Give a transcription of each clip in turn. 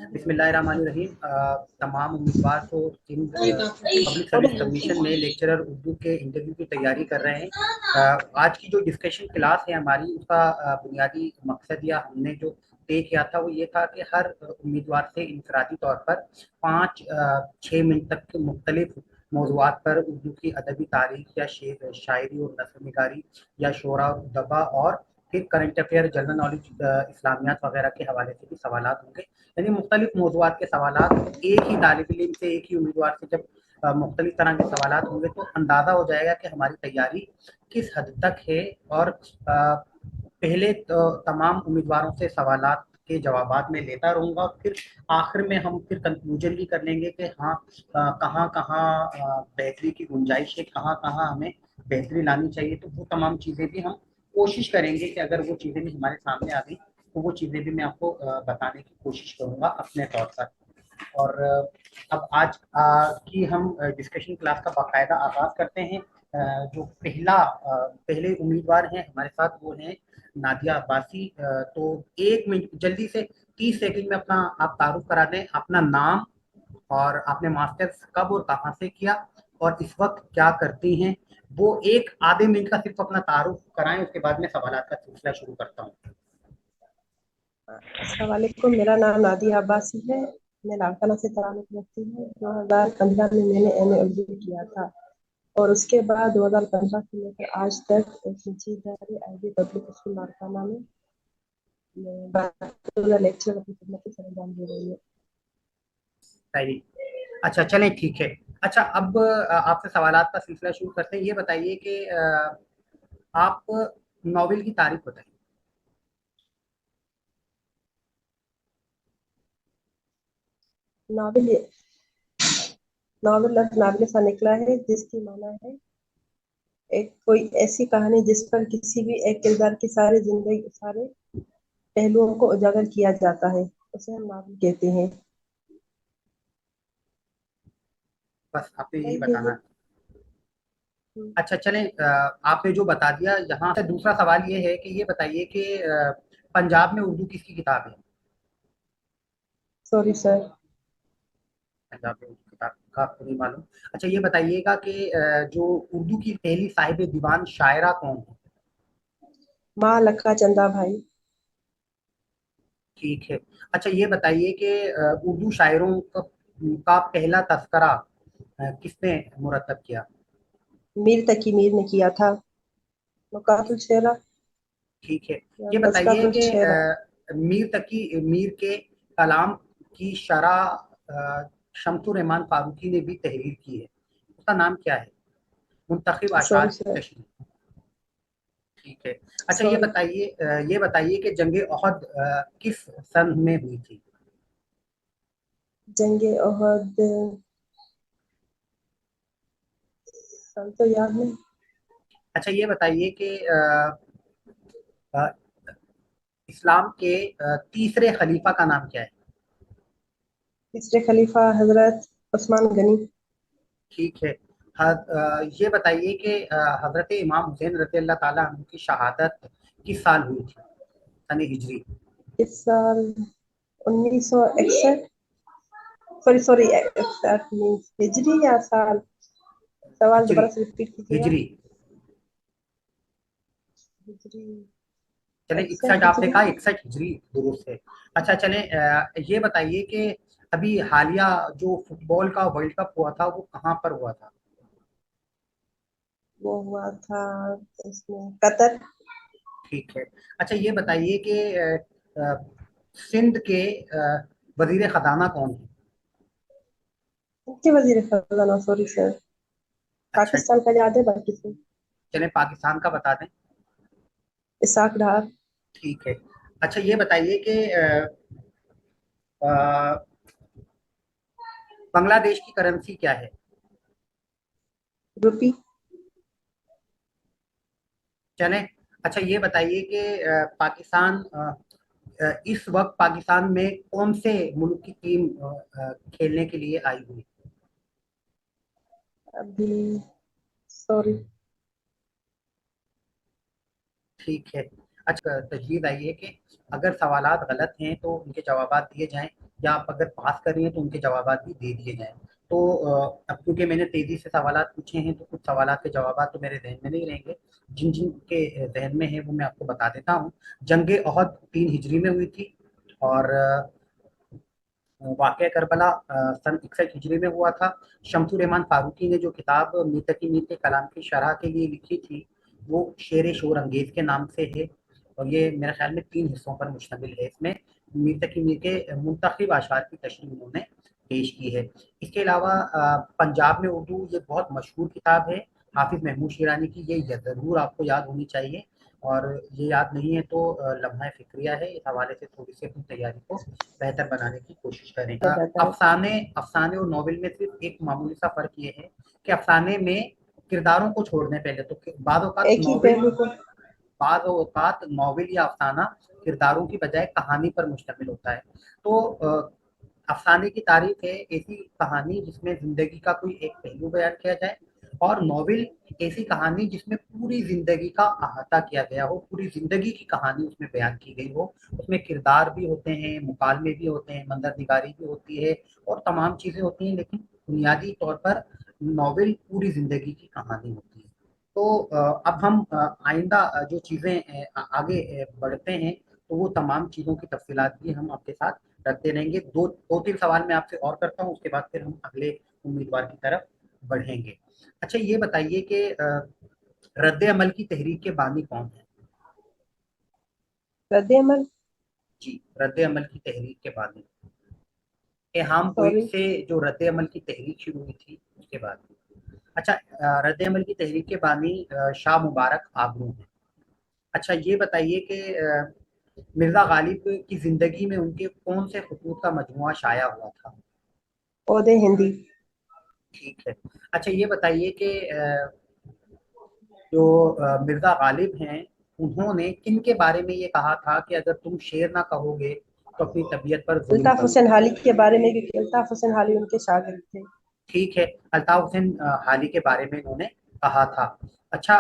बिस्मिल्लाहिर्रहमानिर्रहीम। तमाम उम्मीदवार को सिंध पब्लिक सर्विस कमीशन में लेक्चरर उर्दू के इंटरव्यू की तैयारी कर रहे हैं। आज की जो डिस्कशन क्लास है हमारी, उसका बुनियादी मकसद या हमने जो तय किया था वो ये था कि हर उम्मीदवार से इंफरादी तौर पर 5-6 मिनट तक के मुख्तलिफ मौज़ूआत पर उर्दू की अदबी तारीख या शेर शायरी और नस्र निगारी या शोरा और उदबा और फिर करंट अफेयर, जनरल नॉलेज, इस्लामियात वगैरह के हवाले से भी सवालात होंगे। यानी मुख्तलिफ मौज़ूआत के सवालात। तो एक ही तालिब इल्म से, एक ही उम्मीदवार से जब मुख्तलिफ तरह के सवालात होंगे तो अंदाज़ा हो जाएगा कि हमारी तैयारी किस हद तक है। और पहले तो तमाम उम्मीदवारों से सवालात के जवाबात में लेता रहूँगा और फिर आखिर में हम फिर कंक्लूजन भी कर लेंगे कि हाँ, कहाँ कहाँ बेहतरी की गुंजाइश है, कहाँ कहाँ हमें बेहतरी लानी चाहिए। तो वो तमाम चीज़ें भी हम कोशिश करेंगे कि अगर वो चीज़ें भी हमारे सामने आ गई तो वो चीज़ें भी मैं आपको बताने की कोशिश करूँगा अपने तौर पर। और अब आज की हम डिस्कशन क्लास का बाकायदा आगाज़ करते हैं। जो पहले उम्मीदवार हैं हमारे साथ वो हैं नादिया अब्बासी। तो 1 मिनट जल्दी से 30 सेकंड में अपना आप तारुफ करा दें, अपना नाम और आपने मास्टर्स कब और कहाँ से किया और इस वक्त क्या करती हैं, वो एक आधे मिनट का सिर्फ अपना तारुफ कराएं। उसके बाद में सवालात का सिलसिला शुरू करता हूँ। अस्सलाम वालेकुम, मेरा नाम नादिया अब्बासी है। मैं लाड़काना से ताल्लुक़ रखती हूँ। 2015 में मैंने एमए उर्दू किया था और उसके बाद 2015 से लेकर आज तक मुंशीदारी आईबी पब्लिक स्कूल लाड़काना में मैं लेक्चर अपनी खिदमत से अंजाम दे रही हूँ। सही। अच्छा, चलें, ठीक है। अच्छा, अब आपसे सवालात का सिलसिला शुरू करते हैं। ये बताइए कि आप नॉवेल की तारीख बताइए। नावल नावल लफ्ज़ नावले से निकला है, जिसकी माना है एक कोई ऐसी कहानी जिस पर किसी भी एक किरदार की सारी जिंदगी, सारे पहलुओं को उजागर किया जाता है, उसे हम नावल कहते हैं। बस आपने यही बस यही। बताना। अच्छा, चलें, आपने जो बता दिया। यहाँ से दूसरा सवाल ये है कि ये बताइए कि पंजाब में उर्दू किसकी किताब है? Sorry sir. पंजाब में उर्दू किताब का आपको नहीं मालूम? अच्छा, ये बताइएगा कि जो उर्दू की पहली साहिब दीवान शायरा कौन है? माँ लखा चंदा भाई। ठीक है। अच्छा, ये बताइए कि उर्दू शायरों का पहला तज़किरा किसने मुरतब किया? मीर तकी मीर ने किया था। नुकातुल शेरा ठीक है। या ये बताइए तज़किरातुल कि शेरा। मीर के कलाम की शरह शम्सुर रहमान फारूकी ने भी तहरीर की है, उसका नाम क्या है? मुंतखब सॉरी अशार की सर। तशरीह। ठीक है। अच्छा, सॉरी। ये बताइए कि जंग ओहद किस सन में हुई थी? जंगे ओहद सन तो याद नहीं। अच्छा, ये बताइए कि अ, इस्लाम के तीसरे खलीफा का नाम क्या है? तीसरे खलीफा हजरत उस्मान गनी। ठीक है। ये बताइए कि हजरत इमाम हुसैन रज़ी अल्लाह ताला अन्हु की शहादत किस साल हुई थी, सने हिजरी? इस साल 1961। सॉरी सॉरी, 61 मीन्स हिजरी या साल? सवाल हिजरी। दोबारा से रिपीट कीजिएगा। हिजरी। हिजरी। चले, 61 61 आपने हिजरी। कहा, 61 हिजरी दुरुस्त है। अच्छा, चले, ये बताइए कि अभी हालिया जो फुटबॉल का वर्ल्ड कप हुआ था वो कहाँ पर हुआ था? वो हुआ था इसमें कतर। ठीक है। अच्छा, ये बताइए कि अ, सिंध के वजीर खजाना कौन है? मुख्य वजीर खजाना, सॉरी सर। अच्छा, पाकिस्तान का याद है, बाकी से। चले पाकिस्तान का बता दें। इसाक डार। ठीक है। अच्छा, ये बताइए कि अ, बांग्लादेश की करेंसी क्या है? रूपी। चले। अच्छा, ये बताइए कि इस वक्त पाकिस्तान में कौन से मुल्क की टीम खेलने के लिए आई हुई? अभी सॉरी। ठीक है। अच्छा, तजवीज़ आई है कि अगर सवालात गलत हैं तो उनके जवाबात दिए जाएं, या आप अगर पास कर रही हैं तो उनके जवाब भी दे दिए जाएं। तो अब क्योंकि मैंने तेजी से सवालात पूछे हैं तो कुछ सवालात के जवाब तो मेरे जहन में नहीं रहेंगे, जिन जिन के जहन में है वो मैं आपको बता देता हूँ। जंगे ओहद 3 हिजरी में हुई थी, और वाक़या करबला सन 61 हिजरी में हुआ था। शमसुर रहमान फारूकी ने जो किताब मीर तकी मीर के कलाम की शरह के लिए लिखी थी, वो शेर शोर अंगेज़ के नाम से है, और ये मेरे ख्याल में 3 हिस्सों पर मुश्तमिल है। इसमें मीर तकी मीर के मुंतखब अशार की तशरीह उन्होंने पेश की है। इसके अलावा पंजाब में उर्दू ये बहुत मशहूर किताब है, हाफिज़ महमूद शिरानी की, ये ज़रूर आपको याद होनी चाहिए, और ये याद नहीं है तो लम्हा फ़िक्रिया है। इस हवाले से थोड़ी-सी अपनी तैयारी को बेहतर बनाने की कोशिश करें। जाता है। अफ़साने अफ़साने और नॉवेल में सिर्फ़ एक मामूली सा फ़र्क ये है कि अफ़साने में किरदारों को छोड़ दें पहले तो, बाज़ औक़ात एक ही नॉवेल पहलू को बाज़ औक़ात नॉवेल या अफ़साना किरदारों की बजाय कहानी पर मुश्तमिल होता है। तो अफ़साने की तारीफ़ है ऐसी कहानी जिसमें ज़िंदगी का कोई एक पहलू बयान किया जाए, और नॉवेल ऐसी कहानी जिसमें पूरी ज़िंदगी का अहाता किया गया हो, पूरी ज़िंदगी की कहानी उसमें बयान की गई हो। उसमें किरदार भी होते हैं, मुकालमे भी होते हैं, मंज़रनिगारी भी होती है, और तमाम चीज़ें होती हैं, लेकिन बुनियादी तौर पर नॉवेल पूरी ज़िंदगी की कहानी होती है। तो अब हम आइंदा जो चीज़ें आगे बढ़ते हैं, तो वो तमाम चीज़ों की तफ़सीलात भी हम आपके साथ रखते रहेंगे। 2-3 सवाल मैं आपसे और करता हूँ, उसके बाद फिर हम अगले उम्मीदवार की तरफ बढ़ेंगे। अच्छा, ये बताइए कि रद्द अमल की तहरीक के बानी कौन है? रद्द-ए-अमल। जी, रद्द अमल की तहरीक के बानी। इल्हाम गोई सॉरी। से जो रद्द अमल की तहरीक शुरू हुई थी, उसके बाद। अच्छा, रद्द अमल की तहरीक के बानी शाह मुबारक आबरू हैं। अच्छा, ये बताइए कि मिर्ज़ा गालिब की ज़िंदगी में उनके कौन से ख़ुतूत का मजमुआ शाया हुआ था? ओदे हिंदी। ठीक है। अच्छा, ये बताइए कि जो मिर्ज़ा गालिब हैं, उन्होंने किनके बारे में ये कहा था कि अगर तुम शेर ना कहोगे तो अपनी तबीयत पर ज़ुल्म अल्ताफ़ करो? हुसैन हाली के बारे में, क्योंकि अल्ताफ़ हुसैन हाली उनके शागिर्द थे। ठीक है, अल्ताफ़ हुसैन हाली के बारे में उन्होंने कहा था। अच्छा,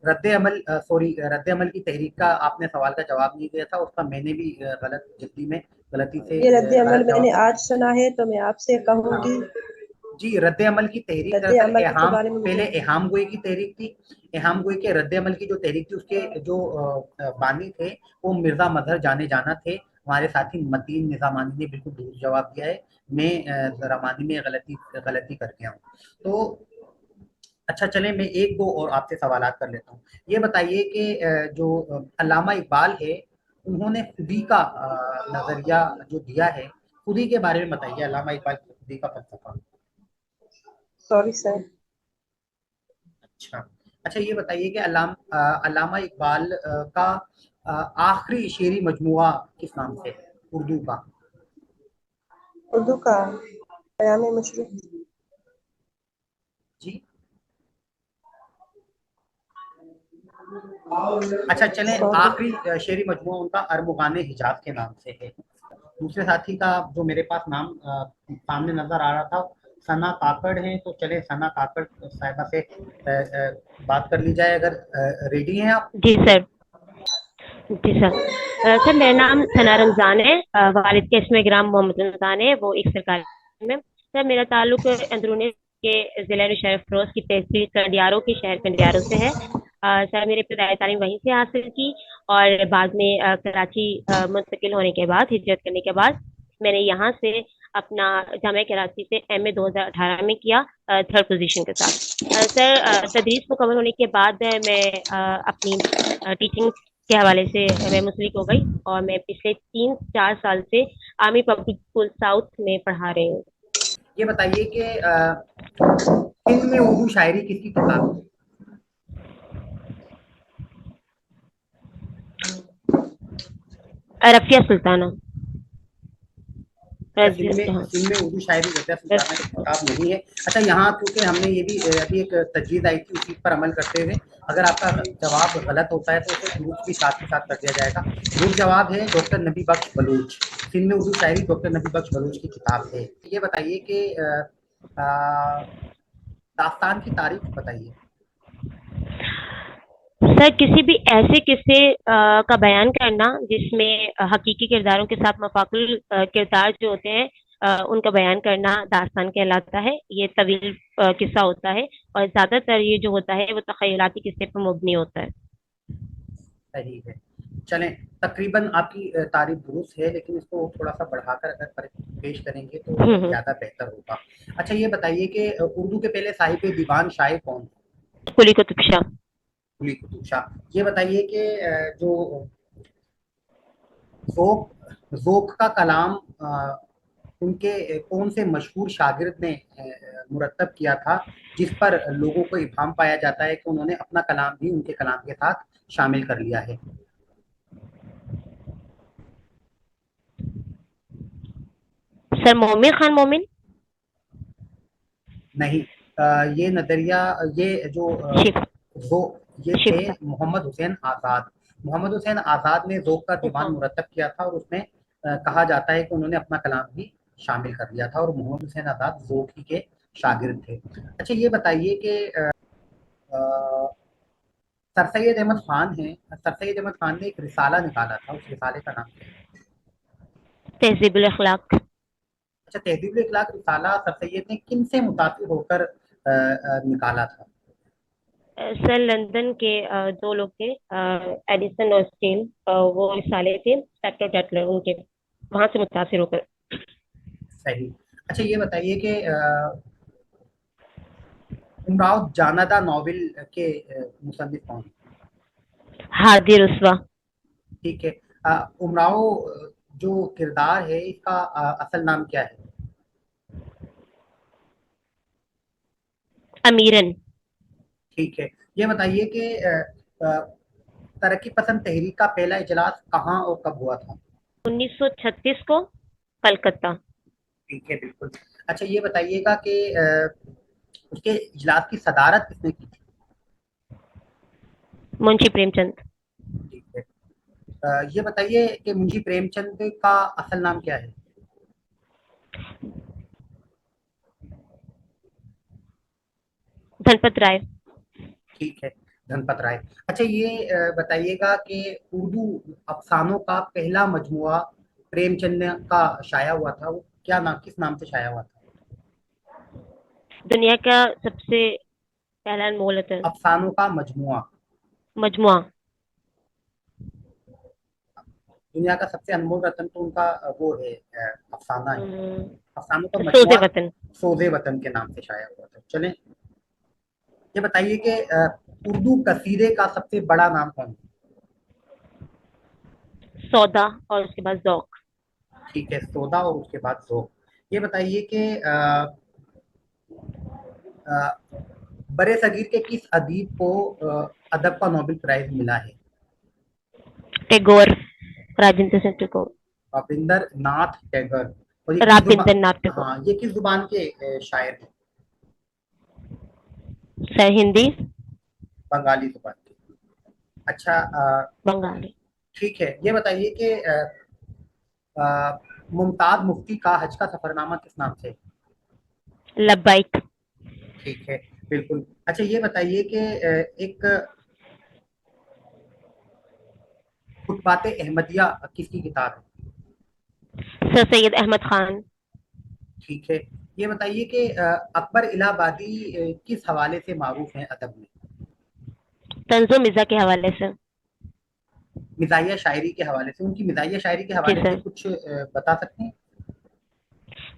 रद्द अमल की तहरीक का आपने सवाल का जवाब नहीं दिया था, उसका मैंने भी गलती से ये रद्द-ए-अमल गलत मैंने जवाब। आज सुना है, तो मैं आपसे हाँ। कहूँगी जी, रद्द अमल की तहरीक दरअसल रद्द-ए-अमल के इल्हाम, बारे में मुझे पहले इल्हाम गोई की तहरीक थी। इल्हाम गोई के रद्द अमल की जो तहरीक थी, उसके जो बानी थे वो मिर्ज़ा मज़हर जाने जाना थे। हमारे साथी मतीन निज़ामानी ने बिल्कुल दुरुस्त जवाब दिया है। मैं ज़रा मानी में गलती कर गया हूँ। तो अच्छा, चलें मैं 1-2 और आपसे सवालात कर लेता हूँ। ये बताइए कि जो अल्लामा इक़बाल है, उन्होंने खुदी का नज़रिया जो दिया है, खुदी के बारे में बताइए, अल्लामा इक़बाल की खुदी का फ़लसफ़ा। Sorry sir. अच्छा। अच्छा, ये बताइए कि अल्लामा इक़बाल का आखिरी शेरी मजमूआ किस नाम से है, उर्दू का? उर्दू का क़याम मशरूक़। जी। अच्छा, चलें, सॉरी। आखिरी शेरी मजमूआ उनका अरमुगान हिजाज़ के नाम से है। दूसरे साथी का जो मेरे पास नाम सामने नज़र आ रहा था, सना काकड़ हैं, तो चलें सना काकड़ साहिबा से बात कर ली जाए, अगर रेडी हैं आप? जी सर। जी सर। सर मेरा नाम सना रमज़ान है। वालिद का इसमें ग्राम मोहम्मद रमज़ान है, वो एक सरकारी में। सर मेरा ताल्लुक अंदरूनी के ज़िला शहर फ़िरोज़ की तहसील कंडियारो के शहर कंडियारो से है। सर मैंने इब्तदाई तालीम वहीं से हासिल की, और बाद में कराची मुंतकिल होने के बाद, हिजरत करने के बाद, मैंने यहाँ से अपना जामिया कराची से एमए 2018 में किया, थर्ड पोजीशन के साथ। सर तदरीस मुकम्मल होने के बाद मैं अपनी टीचिंग के हवाले से मैं मुंसलिक हो गई, और मैं पिछले 3-4 साल से आर्मी पब्लिक स्कूल साउथ में पढ़ा रही हूँ। ये बताइए कि हिंद में उर्दू शायरी किसकी किताब है? रफ़िया सुल्ताना। अच्छा, हाँ। सिंध में उर्दू शायरी रज़िया सुल्ताना की रफ़- किताब नहीं है। अच्छा, यहाँ क्योंकि हमने ये भी अभी एक तजवीज़ आई थी, उसी पर अमल करते हुए अगर आपका जवाब गलत होता है तो उसे दुरुस्त भी साथ ही साथ कर दिया जाएगा। दुरुस्त जवाब है डॉक्टर नबी बख्श बलूच। सिंध में उर्दू शायरी डॉक्टर नबी बख्श बलूच की किताब है। ये बताइए कि दास्तान की तारीख बताइए। सर किसी भी ऐसे किस्से का बयान करना जिसमें हकीकी किरदारों के साथ मफाकुल किरदार जो होते हैं उनका बयान करना दास्तान कहलाता है। ये तवील किस्सा होता है और ज्यादातर ये जो होता है वो तखयलाती किस्से पर मुबनी होता है। सही है। चलें, तकरीबन आपकी तारीफ दुरुस्त है, लेकिन इसको थोड़ा सा बढ़ाकर अगर पेश करेंगे तो हम्म। ज़्यादा बेहतर होगा। अच्छा, ये बताइए कि उर्दू के पहले साहिब दीवान शायर कौन थे? कुली कुतुब शाह। कुली कुतुब शाह। ये बताइए कि जो ज़ोक ज़ोक का कलाम उनके कौन से मशहूर शागिर्द ने मुरतब किया था, जिस पर लोगों को इल्हाम पाया जाता है कि उन्होंने अपना कलाम भी उनके कलाम के साथ शामिल कर लिया है? सर मोमिन खान मोमिन। नहीं। ये नजरिया, ये जो शिफ वो ये थे शिफ्ता। मोहम्मद हुसैन आज़ाद। मोहम्मद हुसैन आज़ाद ने ज़ोक का दीवान अच्छा। मुरतब किया था, और उसमें कहा जाता है कि उन्होंने अपना कलाम भी शामिल कर लिया था, और मोहम्मद हुसैन आज़ाद ज़ोक ही के शागिर्द थे। अच्छा, ये बताइए कि अ, सर सैयद अहमद खान है, सर सैयद अहमद खान ने एक रिसाला निकाला था, उस रिसाले का नाम क्या है? तहजीबुल अखलाक। अच्छा, तहजीब इखलाक रिसाला सर सैयद ने किन से मुतासिर होकर निकाला था? सर लंदन के दो लोग थे, एडिसन और स्टील, वो रिसाले थे पेट्रो टेटलर उनके, वहां से मुतासिर होकर। सही। अच्छा, ये बताइए कि उमराव जानादा नॉवेल के मुसन्निफ कौन हैं? हादी रुस्वा। ठीक है। उमराव जो किरदार है, इसका असल नाम क्या है? अमीरन। ठीक है। ये बताइए कि तरक्की पसंद तहरीक का पहला इजलास कहाँ और कब हुआ था? 1936 को, कलकत्ता। ठीक है, बिल्कुल। अच्छा, ये बताइएगा कि उसके इजलास की सदारत किसने की थी? मुंशी प्रेमचंद। ठीक है। ये बताइए कि मुंशी प्रेमचंद का असल नाम क्या है? धनपत राय। ठीक है, धनपत राय। अच्छा, ये बताइएगा कि उर्दू अफसानों का पहला मजमुआ प्रेमचंद का शाया हुआ था, वो क्या नाम, किस नाम से शाया हुआ था? दुनिया का सबसे पहला अनमोल रत्न। अफसानों का मजमुआ। मजमुआ। दुनिया का सबसे अनमोल रत्न तो उनका वो है, अफसाना है। अफसानों का सोते मजमुआ वतन। सोज़े वतन के नाम से शाया हुआ था। चलें, ये बताइए कि उर्दू कसीदे का सबसे बड़ा नाम कौन है? सौदा और उसके बाद जौक। ठीक है, सौदा और उसके बाद ज़ोक। ये बताइए कि अ, बरे सगीर के किस अदीब को अदब का नोबेल प्राइज मिला है? टैगोर। राजेंद्र सिंह टैगोर। रविंद्र नाथ टैगोर। और ये किस रविंद्र जुबान, नाथ टैगोर। हाँ, ये किस जुबान के शायर हैं? सर हिंदी। बंगाली जुबान के। अच्छा, बंगाली। ठीक है। ये बताइए कि मुमताज मुफ्ती का हज का सफरनामा किस नाम से? लब्बाइक। ठीक है, बिल्कुल। अच्छा, ये बताइए कि एक खुतबात अहमदिया किसकी किताब है? सर सैयद अहमद खान। ठीक है। ये बताइए कि अकबर इलाहाबादी किस हवाले से मारूफ हैं अदब में? तंजो मिर्जा के हवाले से। मिजाहिया शायरी के हवाले से, उनकी मिजाहिया शायरी के जी हवाले से सर। कुछ बता सकते हैं?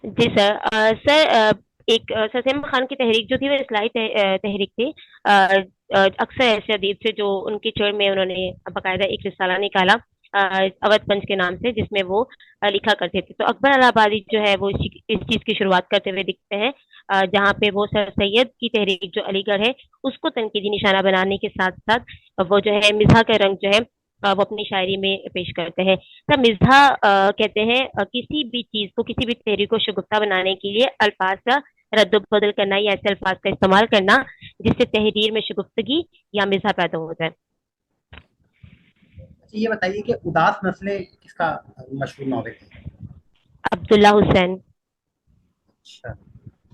जी सर। सर एक सर सैयद खान की तहरीक जो थी वो इस्लाही तहरीक थी। अक्सर ऐसे अदीब से जो उनकी चर में उन्होंने बाकायदा एक रिसाला निकाला अवध पंच के नाम से, जिसमें वो लिखा करते थे। तो अकबर इलाहाबादी जो है वो इस चीज की शुरुआत करते हुए दिखते हैं, जहाँ पे वो सर सैयद की तहरीक जो अलीगढ़ है उसको तनकीदी निशाना बनाने के साथ साथ वो जो है मिज़ाह का रंग जो है वो अपनी शायरी में पेश करते हैं। तब मिज़्हा कहते हैं किसी भी चीज को, किसी भी तहरीर को शगुफ्ता बनाने के लिए अल्फाज का रद्द बदल करना या ऐसे अल्फाज का इस्तेमाल करना जिससे तहरीर में शगुफ्तगी या मिज़्हा पैदा हो जाए। अच्छा, ये बताइए कि उदास नस्लें किसका मशहूर नॉवेल है? अब्दुल्ला हुसैन। अच्छा।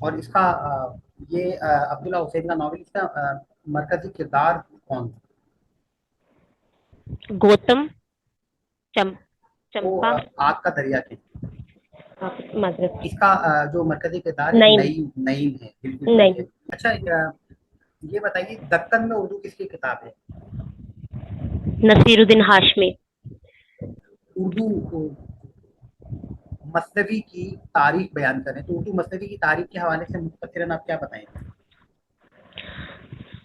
और इसका ये अब्दुल्ला हुसैन का नॉवेल, इसका मरकजी किरदार कौन था? गौतम, चम, वो चंपा, आग का दरिया के। माजरत, इसका जो मरकजी किरदार है नईम, नईम, नईम है, बिल्कुल सही है। नईम, अच्छा, ये बताइए दक्कन में उर्दू किसकी किताब है? नसीरुद्दीन हाशमी। उर्दू मसनवी की तारीख बयान करें तो उर्दू मसनवी की तारीख के हवाले से मुख्तसरन आप क्या बताएंगे?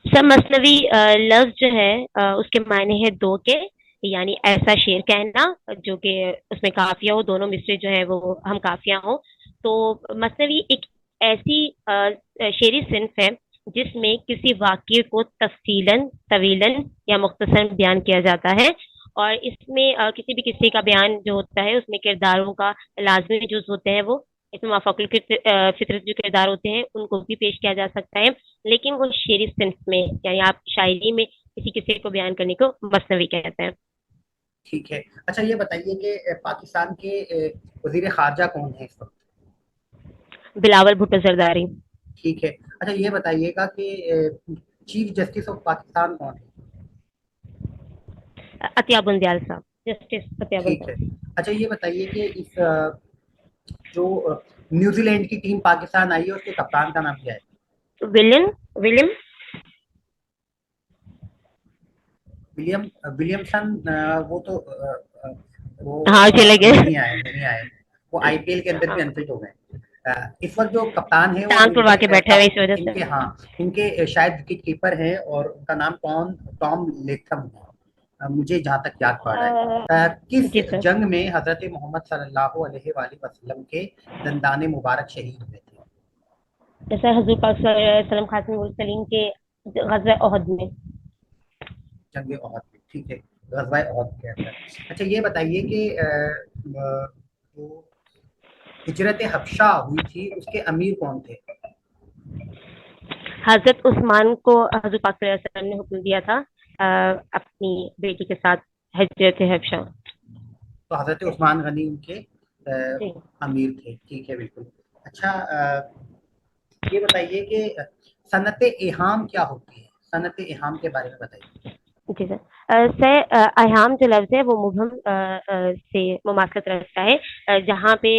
सर मसनवी लफ्ज जो है उसके मायने है दो के, यानी ऐसा शेर कहना जो कि उसमें काफिया हो, दोनों मिसरे जो है वो हम काफिया हो। तो मसनवी एक ऐसी शेरी सिन्फ है जिसमें किसी वाक्य को तफसीलन, तवीलन या मुख्तसरन बयान किया जाता है। और इसमें किसी भी किस्से का बयान जो होता है उसमें किरदारों का लाजमी जुज होते हैं वो, इसमें माफाकुल फितरत जो किरदार होते हैं उनको भी पेश किया जा सकता है। लेकिन वो शेरी सिंफ में, यानी आप शायरी में किसी किस्से को बयान करने को मसनवी कहते हैं। ठीक है। अच्छा, ये बताइए कि पाकिस्तान के वजीर खारजा कौन है इस वक्त? बिलावल भुट्टो जरदारी। ठीक है। अच्छा, ये बताइएगा कि चीफ जस्टिस ऑफ पाकिस्तान कौन है? अतिया बुंदियाल साहब, जस्टिस अतिया ठीक है। बुंदियाल। अच्छा, ये बताइए कि इस जो न्यूजीलैंड की टीम पाकिस्तान आई है उसके कप्तान का नाम क्या है? William, William, William Williamson. वो तो वो हाँ चले गए। नहीं आए, नहीं आए। वो आईपीएल के अंदर भी अनफिट हो गए। इस वक्त जो कप्तान है वो टांग तुड़वा इनके के बैठे हुए इस वजह से। इनके, हाँ, इनके शायद विकेट कीपर हैं और उनका नाम टॉम लेथम है, मुझे जहां तक याद पड़ रहा है। किस जी सर। जंग में हजरत मोहम्मद सल्लल्लाहु अलैहि वसल्लम के दंदाने मुबारक शहीद हुए थे? जैसे हजूर पाक सल्लम खातमुल मुरसलीन के गज़वा ओहद में। जंग ओहद में, ठीक है, गज़वा ओहद के अंदर। अच्छा, ये बताइए कि जो हिजरत हबशा हुई थी उसके अमीर कौन थे? हजरत उस्मान को हजूर पाक सल्लल्लाहु अलैहि वसल्लम ने हुक्म दिया था अपनी बेटी के साथ हजरत हबशा। तो हजरत उस्मान गनी उनके जी अमीर थे, ठीक है, बिल्कुल। अच्छा, ये बताइए कि सनत इहाम क्या होती है? सनत इहाम के बारे में बताइए। जी सर। सर अहयाम जो लफ्ज है वो मुबहम से मुमासलत रखता है, जहाँ पे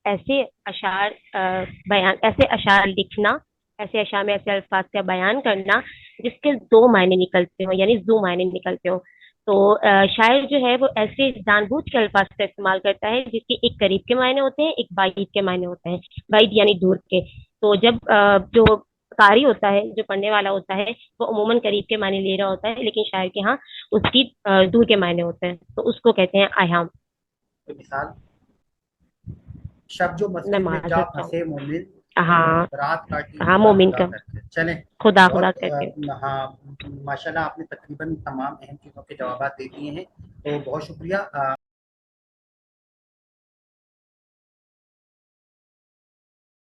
ऐसे अशार बयान, ऐसे अशार लिखना, ऐसे अशार में ऐसे अल्फाज का बयान करना जिसके दो मायने निकलते हो, यानी दो मायने निकलते हो। तो शायर जो है वो ऐसे जानबूझ के अल्फाज का इस्तेमाल करता है जिसके एक करीब के मायने होते हैं, एक बाईद के मायने होते हैं, बाईद यानी दूर के। तो जब जो कारी होता है, जो पढ़ने वाला होता है, वो अमूमन करीब के मायने ले रहा होता है, लेकिन शायर के यहाँ उसकी दूर के मायने होते हैं, तो उसको कहते हैं आयाम। तो मिसाल, शब जो मैं मस्जिद में जा माजरत चाहूँ। फंसे मोमिन, हाँ, रात काटी हाँ खुदा मोमिन खुदा का, करके। चलें, खुदा खुदा बहुत करके। हाँ, माशाल्लाह आपने तकरीबन तमाम अहम चीज़ों के जवाब दे दिए हैं, तो बहुत शुक्रिया।